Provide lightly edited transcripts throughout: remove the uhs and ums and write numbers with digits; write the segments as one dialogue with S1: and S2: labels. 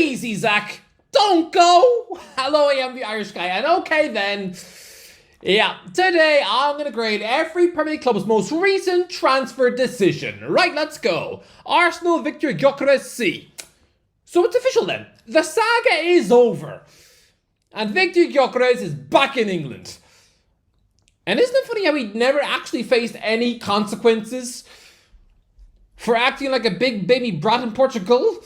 S1: easy, Zach. Don't go. Hello, I am the Irish guy. And okay then. Yeah, today I'm going to grade every Premier League club's most recent transfer decision. Right, let's go. Arsenal Victor Gyökeres C. So it's official then. The saga is over. And Victor Gyökeres is back in England. And isn't it funny how he never actually faced any consequences for acting like a big baby brat in Portugal?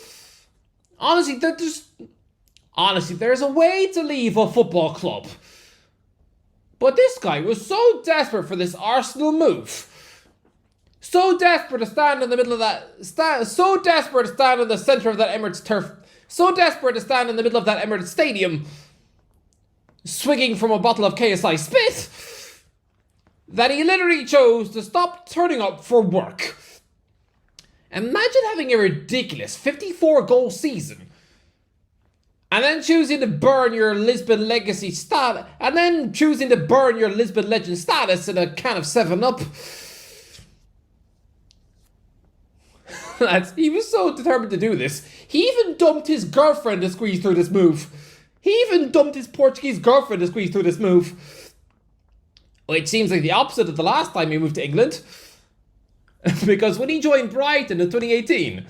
S1: Honestly, there's a way to leave a football club. But this guy was so desperate for this Arsenal move. So desperate to stand in the middle of that... so desperate to stand in the centre of that Emirates turf. So desperate to stand in the middle of that Emirates stadium, swigging from a bottle of KSI spit, that he literally chose to stop turning up for work. Imagine having a ridiculous 54-goal season and then choosing to burn your Lisbon legacy status, and then choosing to burn your Lisbon legend status in a can of 7-Up. He was so determined to do this. He even dumped his girlfriend to squeeze through this move. He even dumped his Portuguese girlfriend to squeeze through this move. Which seems like the opposite of the last time he moved to England. Because when he joined Brighton in 2018,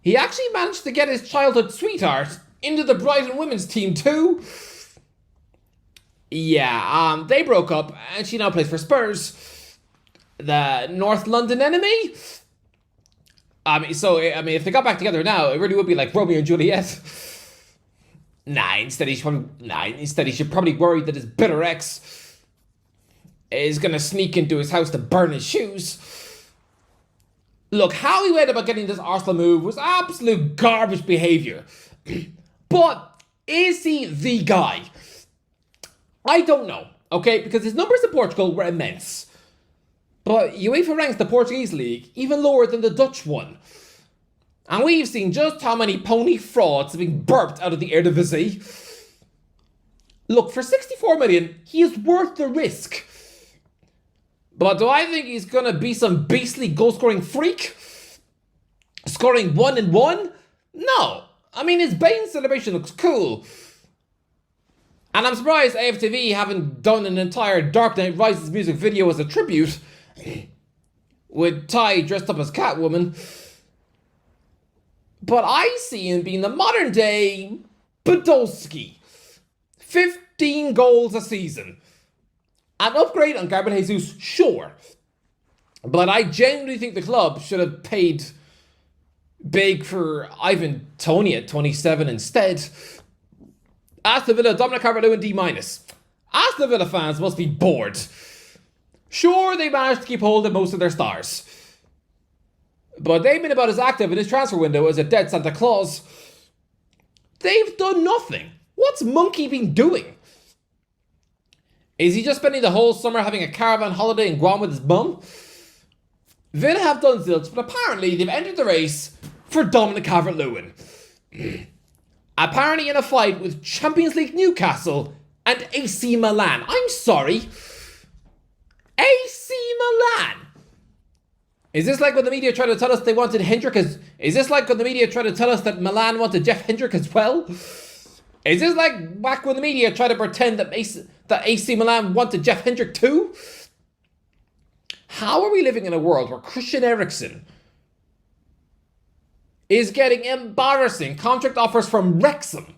S1: he actually managed to get his childhood sweetheart into the Brighton women's team too. Yeah, they broke up and she now plays for Spurs, the North London enemy. If they got back together now, it really would be like Romeo and Juliet. Instead he should probably worry that his bitter ex is gonna sneak into his house to burn his shoes. Look, how he went about getting this Arsenal move was absolute garbage behaviour. But is he the guy? I don't know, okay? Because his numbers in Portugal were immense. But UEFA ranks the Portuguese league even lower than the Dutch one. And we've seen just how many pony frauds have been burped out of the Eredivisie. Look, for 64 million, he is worth the risk. But do I think he's going to be some beastly goal-scoring freak? Scoring 1 and 1? No. I mean, his Bane celebration looks cool. And I'm surprised AFTV haven't done an entire Dark Knight Rises music video as a tribute, with Ty dressed up as Catwoman. But I see him being the modern-day Podolski. 15 goals a season. An upgrade on Gabriel Jesus, sure. But I genuinely think the club should have paid big for Ivan Toney at 27 instead. Aston Villa, Dominic Calvert-Lewin, D-. Aston Villa fans must be bored. Sure, they managed to keep hold of most of their stars. But they've been about as active in this transfer window as a dead Santa Claus. They've done nothing. What's Monkey been doing? Is he just spending the whole summer having a caravan holiday in Guam with his mum? Villa have done zilch, but apparently they've entered the race for Dominic Calvert-Lewin. Apparently in a fight with Champions League Newcastle and AC Milan. I'm sorry. AC Milan? Is this like when the media tried to tell us they wanted Hendrick as... Is this like when the media tried to tell us that Milan wanted Jeff Hendrick as well? Is this like back when the media tried to pretend that AC Milan wanted Jeff Hendrick too? How are we living in a world where Christian Eriksen is getting embarrassing contract offers from Wrexham?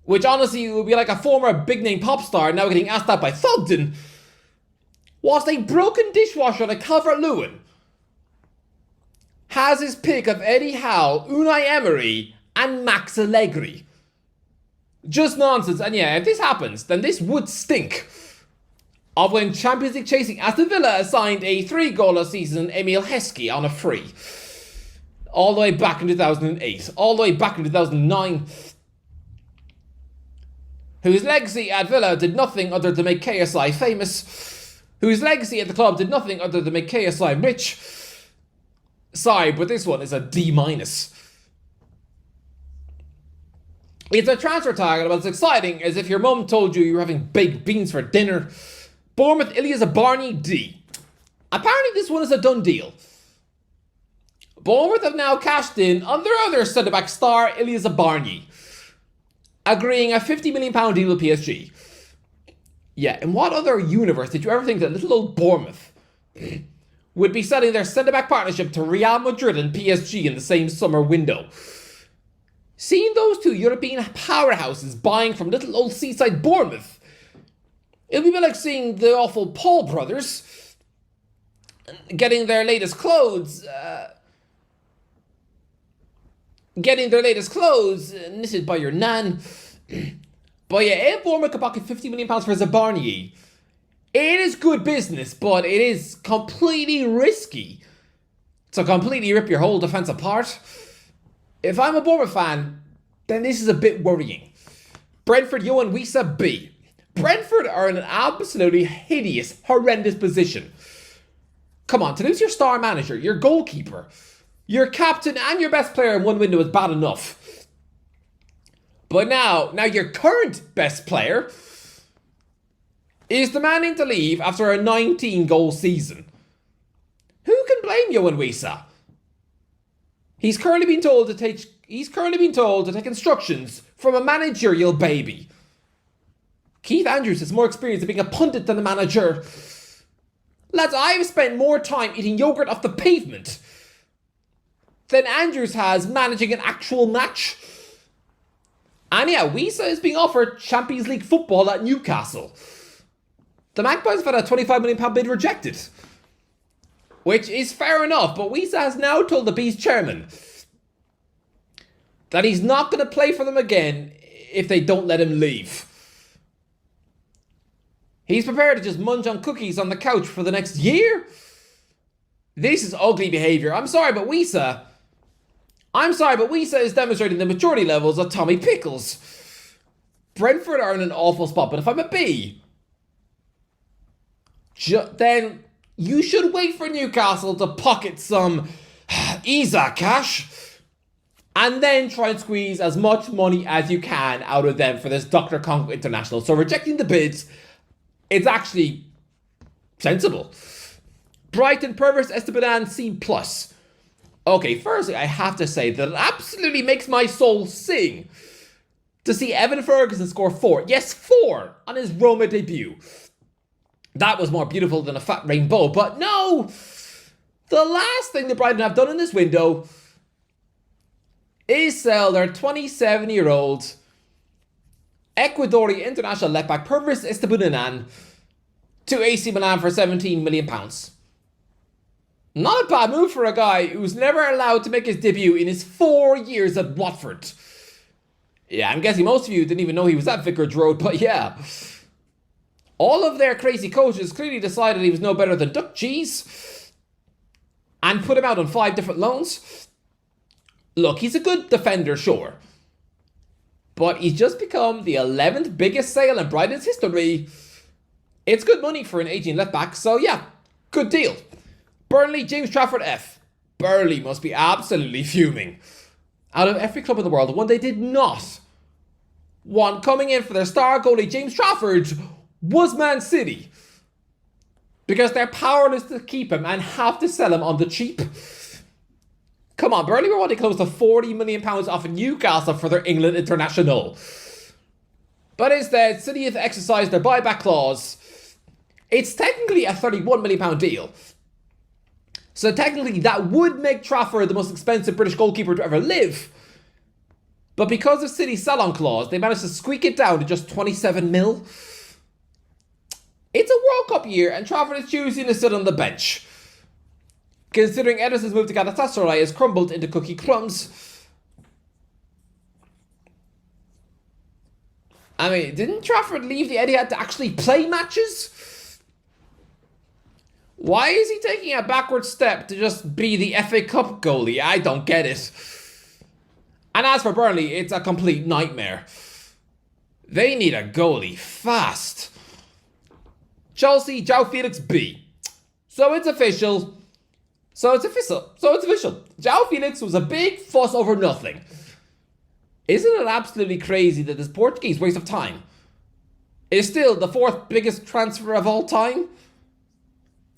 S1: Which honestly would be like a former big-name pop star now getting asked out by Thogden. Whilst a broken dishwasher like Calvert-Lewin has his pick of Eddie Howe, Unai Emery, and Max Allegri. Just nonsense. And yeah, if this happens, then this would stink of when Champions League chasing Aston Villa assigned a 3-goal a season Emil Heskey on a free. All the way back in 2008. All the way back in 2009. Whose legacy at Villa did nothing other than make KSI famous. Whose legacy at the club did nothing other than make KSI rich. Sorry, but this one is a D-. It's a transfer target about as exciting as if your mum told you were having baked beans for dinner. Bournemouth Ilyas Barney D. Apparently this one is a done deal. Bournemouth have now cashed in on their other centre-back star, Ilya Zabarnyi, agreeing a £50 million deal with PSG. Yeah, in what other universe did you ever think that little old Bournemouth would be selling their centre-back partnership to Real Madrid and PSG in the same summer window? Seeing those two European powerhouses buying from little old seaside Bournemouth, it'll be a bit like seeing the awful Paul brothers getting their latest clothes, knitted by your nan. But yeah, if Bournemouth could pocket £50 million for Zabarnyi, it is good business, but it is completely risky to completely rip your whole defence apart. If I'm a Bournemouth fan, then this is a bit worrying. Brentford, Yohan Wissa, B. Brentford are in an absolutely hideous, horrendous position. Come on, to lose your star manager, your goalkeeper, your captain and your best player in one window is bad enough. But now your current best player is demanding to leave after a 19-goal season. Who can blame Yohan Wissa? He's currently been told to take instructions from a managerial baby. Keith Andrews has more experience of being a pundit than a manager. Lads, I've spent more time eating yogurt off the pavement than Andrews has managing an actual match. And yeah, Wissa is being offered Champions League football at Newcastle. The Magpies have had a £25 million bid rejected, which is fair enough, but Wissa has now told the Bees chairman that he's not going to play for them again if they don't let him leave. He's prepared to just munch on cookies on the couch for the next year? This is ugly behaviour. I'm sorry, but Wissa is demonstrating the maturity levels of Tommy Pickles. Brentford are in an awful spot, but if I'm a B, then you should wait for Newcastle to pocket some Isa cash and then try and squeeze as much money as you can out of them for this Dr. Congo International. So rejecting the bids, it's actually sensible. Brighton, Perverse Esteban, C+. Okay, firstly, I have to say that it absolutely makes my soul sing to see Evan Ferguson score 4. Yes, 4 on his Roma debut. That was more beautiful than a fat rainbow, but no! The last thing that Brighton have done in this window is sell their 27-year-old Ecuadorian international left-back Pervis Esteban to AC Milan for £17 million. Not a bad move for a guy who's never allowed to make his debut in his 4 years at Watford. Yeah, I'm guessing most of you didn't even know he was at Vicarage Road, but yeah. All of their crazy coaches clearly decided he was no better than duck cheese and put him out on 5 different loans. Look, he's a good defender, sure. But he's just become the 11th biggest sale in Brighton's history. It's good money for an aging left-back, so yeah, good deal. Burnley, James Trafford, F. Burnley must be absolutely fuming. Out of every club in the world, the one they did not want coming in for their star goalie James Trafford was Man City. Because they're powerless to keep him and have to sell him on the cheap. Come on, Burnley were wanting close to £40 million off of Newcastle for their England international. But instead, City have exercised their buyback clause. It's technically a £31 million deal. So technically that would make Trafford the most expensive British goalkeeper to ever live. But because of City's sell-on clause, they managed to squeak it down to just 27 mil. It's a World Cup year and Trafford is choosing to sit on the bench, considering Ederson's move to Galatasaray has crumbled into cookie crumbs. I mean, didn't Trafford leave the Etihad to actually play matches? Why is he taking a backward step to just be the FA Cup goalie? I don't get it. And as for Burnley, it's a complete nightmare. They need a goalie fast. Chelsea, João Felix, B. So it's official. João Felix was a big fuss over nothing. Isn't it absolutely crazy that this Portuguese waste of time is still the 4th biggest transfer of all time?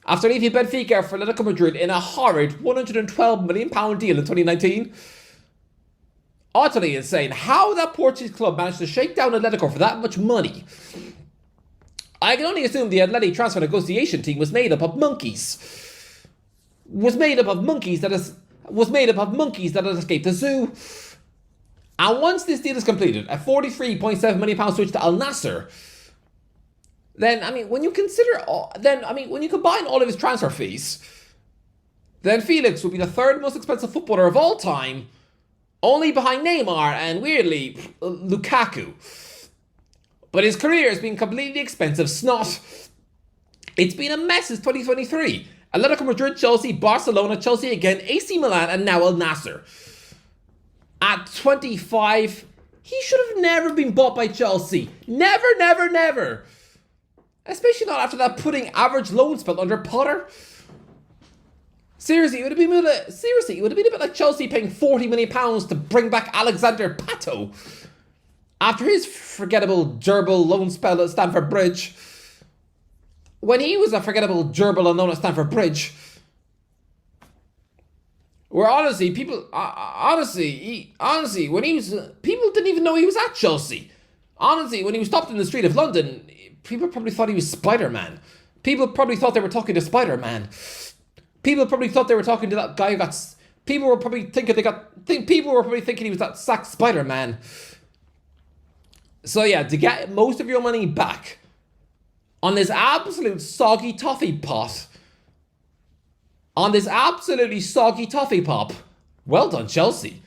S1: after leaving Benfica for Atletico Madrid in a horrid £112 million deal in 2019. Utterly insane how that Portuguese club managed to shake down Atletico for that much money. I can only assume the Atleti transfer negotiation team was made up of monkeys. Was made up of monkeys that had escaped the zoo. And once this deal is completed, a £43.7 million switch to Al Nassr, then, when you combine all of his transfer fees, then Felix will be the third most expensive footballer of all time, only behind Neymar and, weirdly, Lukaku. But his career has been completely expensive snot. It's been a mess since 2023. Atletico Madrid, Chelsea, Barcelona, Chelsea again, AC Milan, and now Al Nassr. At 25, he should have never been bought by Chelsea. Never, never, never. Especially not after that pudding average loan spell under Potter. Seriously, it would have been a bit like Chelsea paying £40 million to bring back Alexander Pato after his forgettable gerbil loan spell at Stamford Bridge. When he was a forgettable gerbil on loan at Stamford Bridge, where honestly, people didn't even know he was at Chelsea. Honestly, when he was stopped in the street of London, people probably thought he was Spider-Man. People probably thought they were talking to Spider-Man. People probably thought they were talking to that guy who got... People were probably thinking he was that sacked Spider-Man. So yeah, to get most of your money back on this absolute soggy toffee pot, well done, Chelsea.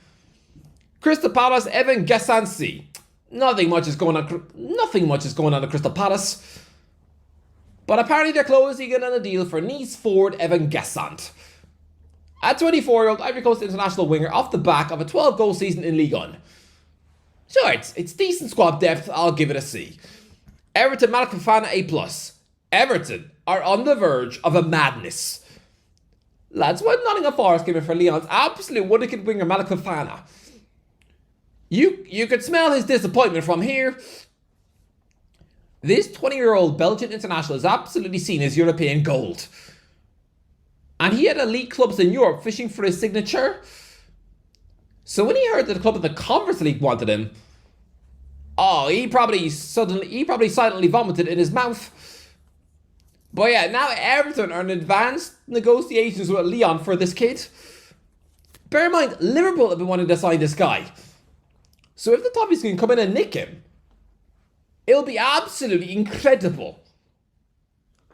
S1: Crystal Palace, Evan Gessansi. Nothing much is going on at Crystal Palace. But apparently they're closing in on a deal for Nice forward Evan Gessant. A 24-year-old Ivory Coast international winger off the back of a 12-goal season in Ligue 1. Sure, it's decent squad depth, I'll give it a C. Everton, Malik Fofana, A+. Everton are on the verge of a madness. Lads, when Nottingham Forest came in for Lyon's absolute wonderkid winger Malik Fofana, you could smell his disappointment from here. This 20-year-old Belgian international is absolutely seen as European gold. And he had elite clubs in Europe fishing for his signature. So when he heard that the club in the Conference League wanted him, he probably silently vomited in his mouth. But yeah, now Everton are in advanced negotiations with Lyon for this kid. Bear in mind, Liverpool have been wanting to sign this guy. So if the Toffees can come in and nick him, it'll be absolutely incredible.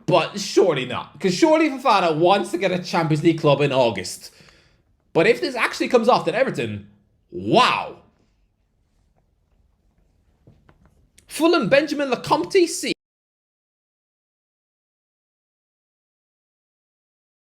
S1: But surely not. Because surely Fofana wants to get a Champions League club in August. But if this actually comes off, then Everton, wow. Fulham, Benjamin Lecomte, C.